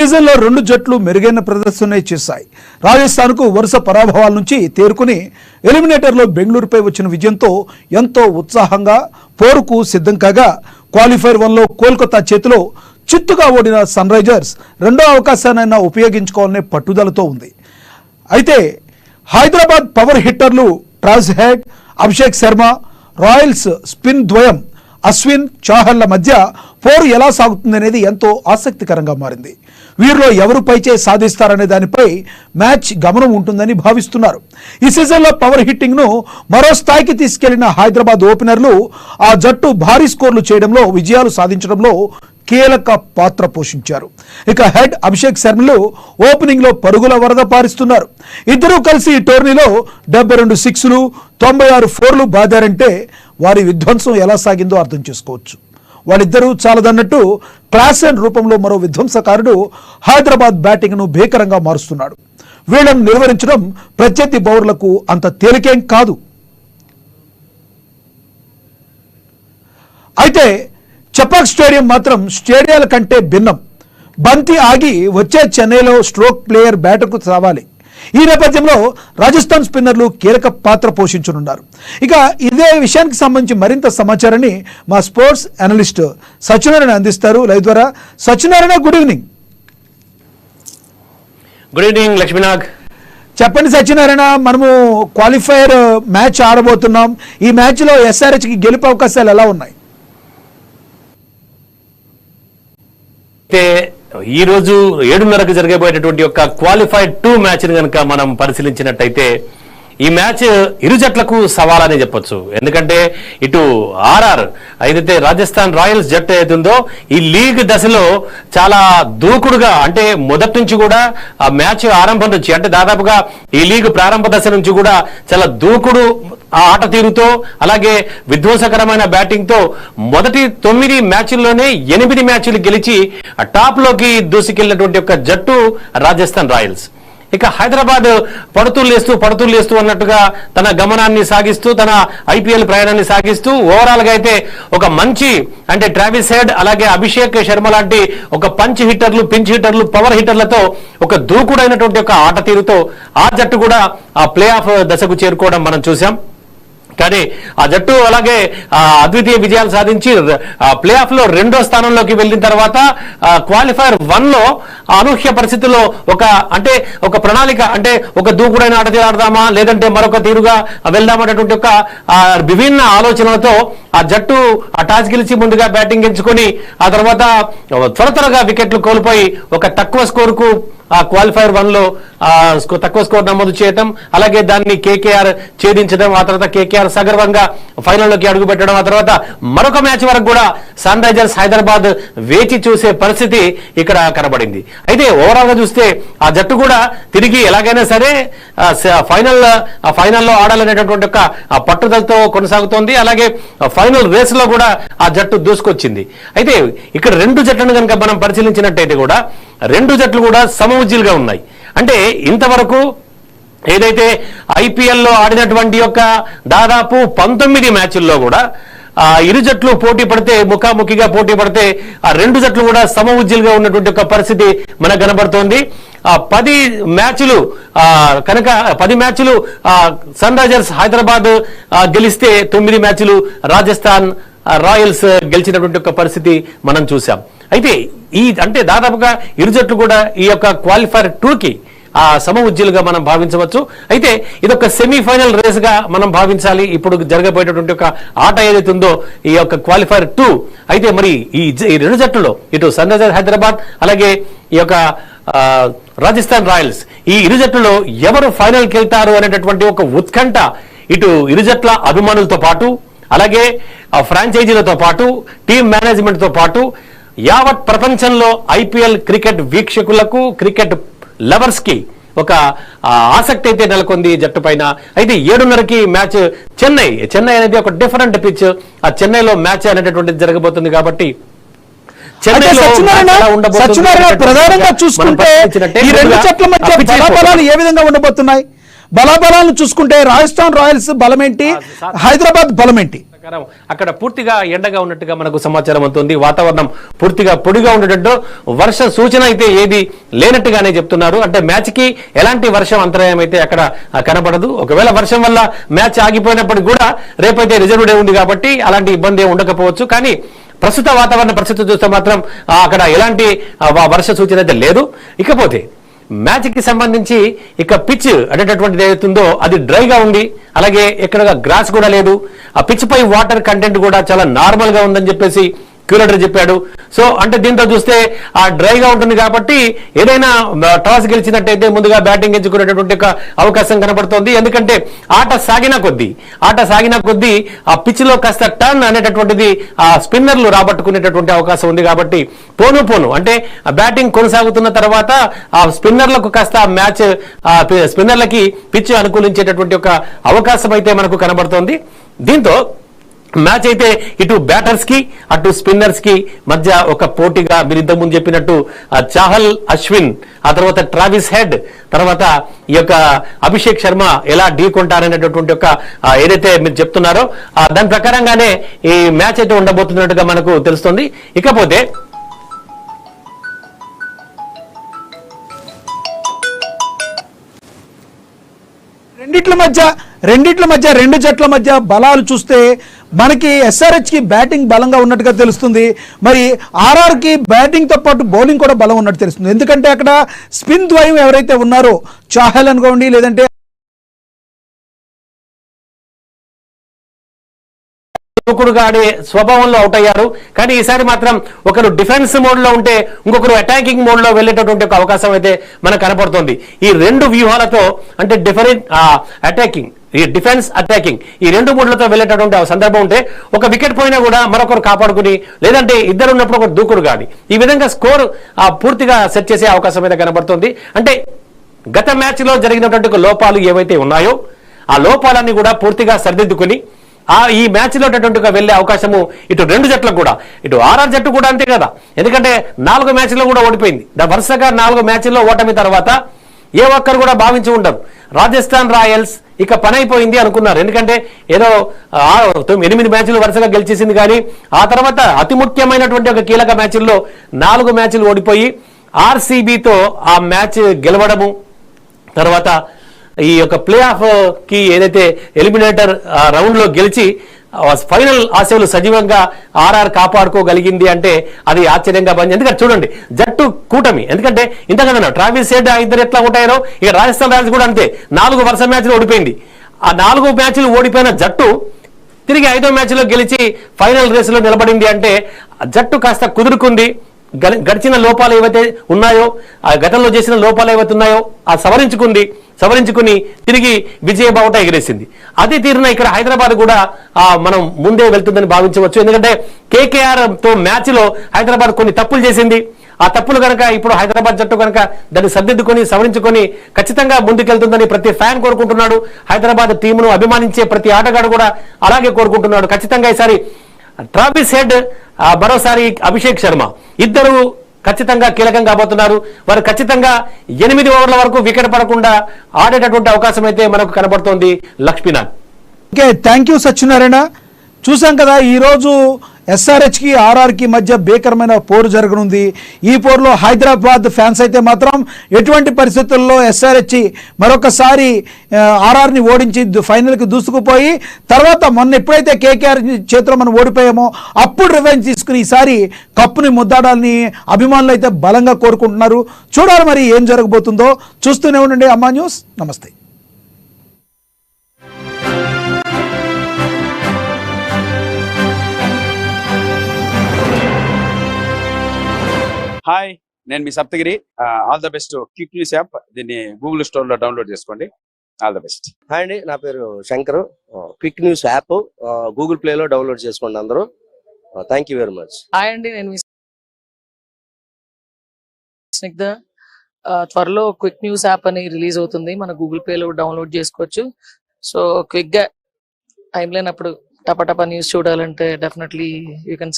సీజన్లో రెండు జట్లు మెరుగైన ప్రదర్శన చేశాయి. రాజస్థాన్కు వరుస పరాభవాల నుంచి తేరుకుని ఎలిమినేటర్లో బెంగళూరుపై వచ్చిన విజయంతో ఎంతో ఉత్సాహంగా పోరుకు సిద్ధం కాగా క్వాలిఫైర్ 1లో కోల్కతా చేతిలో చిత్తుగా ఓడిన సన్ రైజర్స్ రెండో అవకాశాన్నైనా ఉపయోగించుకోవాలనే పట్టుదలతో ఉంది. అయితే హైదరాబాద్ పవర్ హిట్టర్లు ట్రాజ్ Head, Abhishek Sharma, Royals spin ద్వయం అశ్విన్, చాహళ్ల మధ్య పోరు ఎలా సాగుతుందనేది ఎంతో ఆసక్తికరంగా మారింది. వీరిలో ఎవరు పైచే సాధిస్తారనే దానిపై మ్యాచ్ గమనం ఉంటుందని భావిస్తున్నారు. ఈ సీజన్లో పవర్ హిట్టింగ్ను మరో స్థాయికి తీసుకెళ్లిన హైదరాబాద్ ఓపెనర్లు ఆ జట్టు భారీ స్కోర్లు చేయడంలో, విజయాలు సాధించడంలో కీలక పాత్ర పోషించారు. ఇక హెడ్ అభిషేక్ శర్మలు ఓపెనింగ్ లో పరుగుల వరద పారిస్తున్నారు. ఇద్దరూ కలిసి ఈ టోర్నీలో 72 సిక్స్లు, 96 ఫోర్లు బాదారంటే వారి విధ్వంసం ఎలా సాగిందో అర్థం చేసుకోవచ్చు. వాళ్ళిద్దరూ చాలదన్నట్టు క్లాస్ అండ్ రూపంలో మరో విధ్వంసకారుడు హైదరాబాద్ బ్యాటింగ్ ను భీకరంగా మారుస్తున్నాడు. వీళ్లను నిర్వహించడం ప్రత్యర్థి బౌలర్లకు అంత తేలికేం కాదు. అయితే చపాక్ స్టేడియం మాత్రం స్టేడియాల కంటే భిన్నం. బంతి ఆగి వచ్చే చెన్నైలో స్ట్రోక్ ప్లేయర్ బ్యాటర్కు రావాలి. ఈ నేపథ్యంలో రాజస్థాన్ స్పిన్నర్లు కీలక పాత్ర పోషించనున్నారు. ఇక ఇదే విషయానికి సంబంధించి మరింత సమాచారాన్ని మా స్పోర్ట్స్ అనలిస్ట్ సత్యనారాయణ అందిస్తారు లైవ్ ద్వారా. Satyanarayana, good evening. Good evening Lakshminag. చెప్పండి సత్యనారాయణ, మనము క్వాలిఫైర్ మ్యాచ్ ఆడబోతున్నాం. ఈ మ్యాచ్లో ఎస్ఆర్హెచ్కి గెలుపు అవకాశాలు ఎలా ఉన్నాయి? అయితే ఈ రోజు 7:30కు జరగబోయేటటువంటి యొక్క క్వాలిఫైడ్ 2 మ్యాచ్ ని కనుక మనం పరిశీలించినట్టయితే ఈ మ్యాచ్ ఇరు జట్లకు సవాలనే చెప్పొచ్చు. ఎందుకంటే ఇటు ఆర్ఆర్ ఏదైతే రాజస్థాన్ రాయల్స్ జట్టు ఏదైతుందో ఈ లీగ్ దశలో చాలా దూకుడుగా, అంటే మొదటి నుంచి కూడా ఆ మ్యాచ్ ఆరంభం నుంచి, అంటే దాదాపుగా ఈ లీగ్ ప్రారంభ దశ నుంచి కూడా చాలా దూకుడు ఆ ఆట తీరుతో, అలాగే విధ్వంసకరమైన బ్యాటింగ్ తో మొదటి 9 మ్యాచ్ల్లోనే 8 మ్యాచ్లు గెలిచి టాప్ లోకి దూసుకెళ్లినటువంటి ఒక జట్టు రాజస్థాన్ రాయల్స్. ఇక హైదరాబాద్ పడుతూ లేస్తూ అన్నట్టుగా తన గమనాన్ని సాగిస్తూ, తన ఐపీఎల్ ప్రయాణాన్ని సాగిస్తూ ఓవరాల్ గా అయితే ఒక మంచి, అంటే ట్రావిస్ హెడ్ అలాగే అభిషేక్ శర్మ లాంటి ఒక పంచ్ హిట్టర్లు, పించ్ హిట్టర్లు, పవర్ హిట్టర్లతో ఒక దూకుడైనటువంటి ఒక ఆట తీరుతో ఆ జట్టు కూడా ఆ ప్లే ఆఫ్ దశకు చేరుకోవడం మనం చూసాం. కానీ ఆ జట్టు అలాగే అద్వితీయ విజయాలు సాధించి ప్లే ఆఫ్ లో 2వ స్థానంలోకి వెళ్ళిన తర్వాత క్వాలిఫైర్ 1లో అనూహ్య పరిస్థితుల్లో ఒక ప్రణాళిక, అంటే ఒక దూకుడైన ఆట ఆడదామా లేదంటే మరొక తీరుగా వెళ్దామనేటువంటి ఒక విభిన్న ఆలోచనలతో ఆ జట్టు ఆ టాస్ గెలిచి ముందుగా బ్యాటింగ్ ఎంచుకొని ఆ తర్వాత త్వరగా వికెట్లు కోల్పోయి ఒక తక్కువ స్కోరుకు ఆ క్వాలిఫైర్ 1లో తక్కువ స్కోర్ నమోదు చేయడం, అలాగే దాన్ని కేకేఆర్ ఛేదించడం, ఆ తర్వాత కేకేఆర్ సగర్వంగా ఫైనల్లోకి అడుగుపెట్టడం, ఆ తర్వాత మరొక మ్యాచ్ వరకు కూడా సన్ రైజర్స్ హైదరాబాద్ వేచి చూసే పరిస్థితి ఇక్కడ కనబడింది. అయితే ఓవరాల్ గా చూస్తే ఆ జట్టు కూడా తిరిగి ఎలాగైనా సరే ఫైనల్లో ఆడాలనేటటువంటి ఒక పట్టుదలతో కొనసాగుతోంది. అలాగే ఫైనల్ రేస్ లో కూడా ఆ జట్టు దూసుకొచ్చింది. అయితే ఇక్కడ రెండు జట్లను కనుక మనం పరిశీలించినట్టయితే కూడా రెండు జట్లు కూడా సమఉజ్జీలుగా ఉన్నాయి. అంటే ఇంతవరకు ఏదైతే ఐపీఎల్లో ఆడినటువంటి యొక్క దాదాపు 19 మ్యాచ్ల్లో కూడా ఇరు జట్లు పోటీ పడితే, ముఖాముఖిగా పోటీ పడితే ఆ రెండు జట్లు కూడా సమఉజ్జీలుగా ఉన్నటువంటి ఒక పరిస్థితి మనకు కనబడుతోంది. 10 మ్యాచ్లు కనుక 10 మ్యాచ్లు సన్ రైజర్స్ హైదరాబాద్ గెలిస్తే 9 మ్యాచ్లు రాజస్థాన్ రాయల్స్ గెలిచినటువంటి ఒక పరిస్థితి మనం చూసాం. అయితే అంటే దాదాపుగా ఇరు జట్లు కూడా ఈ యొక్క క్వాలిఫైర్ 2కి సమఉజ్జీలుగా మనం భావించవచ్చు. అయితే ఇదొక సెమీఫైనల్ రేస్ గా మనం భావించాలి ఇప్పుడు జరగబోయేటటువంటి ఒక ఆట ఏదైతే ఉందో ఈ యొక్క క్వాలిఫైర్ 2. అయితే మరి ఈ రెండు జట్లలో ఇటు సన్ రైజర్స్ హైదరాబాద్ అలాగే ఈ యొక్క రాజస్థాన్ రాయల్స్, ఈ ఇరు జట్లలో ఎవరు ఫైనల్కి వెళ్తారు అనేటటువంటి ఒక ఉత్కంఠ ఇటు ఇరు జట్ల అభిమానులతో పాటు, అలాగే ఫ్రాంచైజీలతో పాటు, టీం మేనేజ్మెంట్ తో పాటు యావత్ ప్రపంచంలో ఐపీఎల్ క్రికెట్ వీక్షకులకు, క్రికెట్ లవర్స్ కి ఒక ఆసక్తి అయితే నెలకొంది జట్టు పైన. అయితే 7:30కి మ్యాచ్ చెన్నై అనేది ఒక డిఫరెంట్ పిచ్. ఆ చెన్నైలో మ్యాచ్ అనేటటువంటిది జరగబోతుంది కాబట్టి ప్రధానంగా చూసుకుంటే ఈ రెండు జట్ల మధ్య బలాబలాలు ఏ విధంగా ఉండబోతున్నాయి? బలాబలాలను చూసుకుంటే రాజస్థాన్ రాయల్స్ బలమేంటి, హైదరాబాద్ బలమేంటి? అక్కడ పూర్తిగా ఎండగా ఉన్నట్టుగా మనకు సమాచారం అవుతుంది. వాతావరణం పూర్తిగా పొడిగా ఉండటంతో వర్ష సూచన అయితే ఏది లేనట్టుగానే చెప్తున్నారు. అంటే మ్యాచ్ కి ఎలాంటి వర్షం అంతరాయం అయితే అక్కడ కనపడదు. ఒకవేళ వర్షం వల్ల మ్యాచ్ ఆగిపోయినప్పటికీ కూడా రేపైతే రిజర్వ్ డే ఉంది కాబట్టి అలాంటి ఇబ్బంది ఉండకపోవచ్చు. కానీ ప్రస్తుత వాతావరణ పరిస్థితి చూస్తే మాత్రం అక్కడ ఎలాంటి వర్ష సూచన అయితే లేదు. ఇకపోతే మ్యాచ్ కి సంబంధించి ఇక పిచ్ అనేటటువంటిది ఏదైతుందో అది డ్రైగా ఉంది. అలాగే ఎక్కడగా గ్రాస్ కూడా లేదు. ఆ పిచ్ పై వాటర్ కంటెంట్ కూడా చాలా నార్మల్ గా ఉందని చెప్పేసి క్యూరేటర్ చెప్పాడు. సో అంటే దీంతో చూస్తే ఆ డ్రైగా ఉంటుంది కాబట్టి ఏదైనా టాస్ గెలిచినట్టయితే ముందుగా బ్యాటింగ్ ఎంచుకునేటటువంటి ఒక అవకాశం కనబడుతోంది. ఎందుకంటే ఆట సాగిన కొద్దీ ఆ పిచ్ లో కాస్త టర్న్ అనేటటువంటిది ఆ స్పిన్నర్లు రాబట్టుకునేటటువంటి అవకాశం ఉంది. కాబట్టి పోను అంటే బ్యాటింగ్ కొనసాగుతున్న తర్వాత ఆ స్పిన్నర్లకు కాస్త మ్యాచ్ స్పిన్నర్లకి పిచ్ అనుకూలించేటటువంటి ఒక అవకాశం అయితే మనకు కనబడుతోంది. దీంతో మ్యాచ్ అయితే ఇటు బ్యాటర్స్ కి అటు స్పిన్నర్స్ కి మధ్య ఒక పోటీగా మీరు ఇంతకుముందు చెప్పినట్టు చాహల్ అశ్విన్, ఆ తర్వాత ట్రావిస్ హెడ్, తర్వాత ఈ యొక్క అభిషేక్ శర్మ ఎలా ఢీకొంటారనేటటువంటి ఒక ఏదైతే మీరు చెప్తున్నారో దాని ప్రకారంగానే ఈ మ్యాచ్ అయితే ఉండబోతున్నట్టుగా మనకు తెలుస్తుంది. ఇకపోతే రెండిట్ల మధ్య రెండు జట్ల మధ్య బలాలు చూస్తే మనకి ఎస్ఆర్హెచ్ కి బ్యాటింగ్ బలంగా ఉన్నట్టుగా తెలుస్తుంది. మరి ఆర్ఆర్ కి బ్యాటింగ్ తో పాటు బౌలింగ్ కూడా బలం ఉన్నట్టు తెలుస్తుంది. ఎందుకంటే అక్కడ స్పిన్ ద్వయం ఎవరైతే ఉన్నారో చాహల్ అనుకోండి, లేదంటే యువకుడుగా ఆడే స్వభావంలో అవుట్ అయ్యారు. కానీ ఈసారి మాత్రం ఒకరు డిఫెన్స్ మోడ్ లో ఉంటే ఇంకొకరు అటాకింగ్ మోడ్ లో వెళ్ళేటటువంటి ఒక అవకాశం అయితే మనకు కనపడుతుంది. ఈ రెండు వ్యూహాలతో అంటే డిఫరెంట్ అటాకింగ్, ఈ డిఫెన్స్ అటాకింగ్ ఈ రెండు మూడ్లతో వెళ్ళేటటువంటి సందర్భం ఉంటే ఒక వికెట్ పోయినా కూడా మరొకరు కాపాడుకుని, లేదంటే ఇద్దరు ఉన్నప్పుడు ఒక దూకుడు గాడి ఈ విధంగా స్కోర్ పూర్తిగా సెట్ చేసే అవకాశం అయితే కనబడుతుంది. అంటే గత మ్యాచ్ లో జరిగినటువంటి లోపాలు ఏవైతే ఉన్నాయో ఆ లోపాలన్నీ కూడా పూర్తిగా సరిదిద్దుకుని ఈ మ్యాచ్ లో వెళ్లే అవకాశము ఇటు రెండు జట్లకు కూడా, ఇటు ఆర్ఆర్ జట్టు కూడా అంతే కదా. ఎందుకంటే 4 మ్యాచ్లో కూడా ఓడిపోయింది. వరుసగా 4 మ్యాచ్ల్లో ఓటమి తర్వాత ఏ ఒక్కరు కూడా భావించి ఉండరు రాజస్థాన్ రాయల్స్ ఇక పని అయిపోయింది అనుకున్నారు. ఎందుకంటే ఏదో 8 మ్యాచ్లు వరుసగా గెలిచేసింది. కానీ ఆ తర్వాత అతి ముఖ్యమైనటువంటి ఒక కీలక మ్యాచ్ల్లో 4 మ్యాచ్లు ఓడిపోయి ఆర్సీబీతో ఆ మ్యాచ్ గెలవడము, తర్వాత ఈ యొక్క ప్లే ఆఫ్ కి ఏదైతే ఎలిమినేటర్ రౌండ్ లో గెలిచి ఫైనల్ ఆశలు సజీవంగా ఆర్ఆర్ కాపాడుకోగలిగింది అంటే అది ఆశ్చర్యంగా పనిచేసింది. ఎందుకంటే చూడండి జట్టు కూటమి, ఎందుకంటే ఇంతకన్నా ట్రావిస్ హెడ్ ఇద్దరు ఎట్లా ఉంటాయో ఇక రాజస్థాన్ రాయల్స్ కూడా అంతే 4 వరుస మ్యాచ్లు ఓడిపోయింది. ఆ 4 మ్యాచ్లు ఓడిపోయిన జట్టు తిరిగి 5వ మ్యాచ్లో గెలిచి ఫైనల్ రేసులో నిలబడింది అంటే జట్టు కాస్త కుదురుకుంది. గడిచిన లోపాలు ఏవైతే ఉన్నాయో, ఆ గతంలో చేసిన లోపాలు ఏవైతే ఉన్నాయో ఆ సవరించుకుని తిరిగి విజయ బావుట ఎగిరేసింది. అదే తీరున ఇక్కడ హైదరాబాద్ కూడా మనం ముందే వెళ్తుందని భావించవచ్చు. ఎందుకంటే కేకేఆర్ తో మ్యాచ్ లో హైదరాబాద్ కొన్ని తప్పులు చేసింది. ఆ తప్పులు కనుక ఇప్పుడు హైదరాబాద్ జట్టు కనుక దాన్ని సర్దిద్దుకొని సవరించుకొని ఖచ్చితంగా ముందుకెళ్తుందని ప్రతి ఫ్యాన్ కోరుకుంటున్నాడు. హైదరాబాద్ టీమును అభిమానించే ప్రతి ఆటగాడు కూడా అలాగే కోరుకుంటున్నాడు. ఖచ్చితంగా ఈసారి ట్రావిస్ హెడ్, మరోసారి అభిషేక్ శర్మ ఇద్దరు ఖచ్చితంగా కీలకం కాబోతున్నారు. వారు ఖచ్చితంగా 8 ఓవర్ల వరకు వికెట్ పడకుండా ఆడేటటువంటి అవకాశం అయితే మనకు కనబడుతోంది. Lakshminath. Okay, thank you Satyanarayana. చూసాం కదా ఈరోజు ఎస్ఆర్హెచ్కి ఆర్ఆర్కి మధ్య భీకరమైన పోరు జరగనుంది. ఈ పోరులో హైదరాబాద్ ఫ్యాన్స్ అయితే మాత్రం ఎటువంటి పరిస్థితుల్లో ఎస్ఆర్హెచ్ మరొకసారి ఆర్ఆర్ని ఓడించి ఫైనల్కి దూసుకుపోయి తర్వాత మొన్న ఎప్పుడైతే కేకేఆర్ చేతిలో మనం ఓడిపోయామో అప్పుడు రివెంజ్ తీసుకుని ఈసారి కప్పుని ముద్దాడాలని అభిమానులు అయితే బలంగా కోరుకుంటున్నారు. చూడాలి మరి ఏం జరగబోతుందో. చూస్తూనే ఉండండి అమ్మా న్యూస్. నమస్తే. హాయ్, నేను మీ Saptagiri. All the best quick news app, దీన్ని గూగుల్ స్టోర్ లో డౌన్లోడ్ చేసుకోండి. All the best. హాయ్ అండి, నా పేరు Shankar. Quick news app Google play లో డౌన్లోడ్ చేసుకోండి అందరూ. Thank you very much. Hi అండి, నేను స్నిగ్ధ. త్వరలో క్విక్ న్యూస్ యాప్ అని రిలీజ్ అవుతుంది, మన గూగుల్ ప్లే లో డౌన్లోడ్ చేసుకోవచ్చు. సో క్విక్ గా టైం లేనప్పుడు టపటపా న్యూస్ చూడాలంటే డెఫినెట్లీ యూ కెన్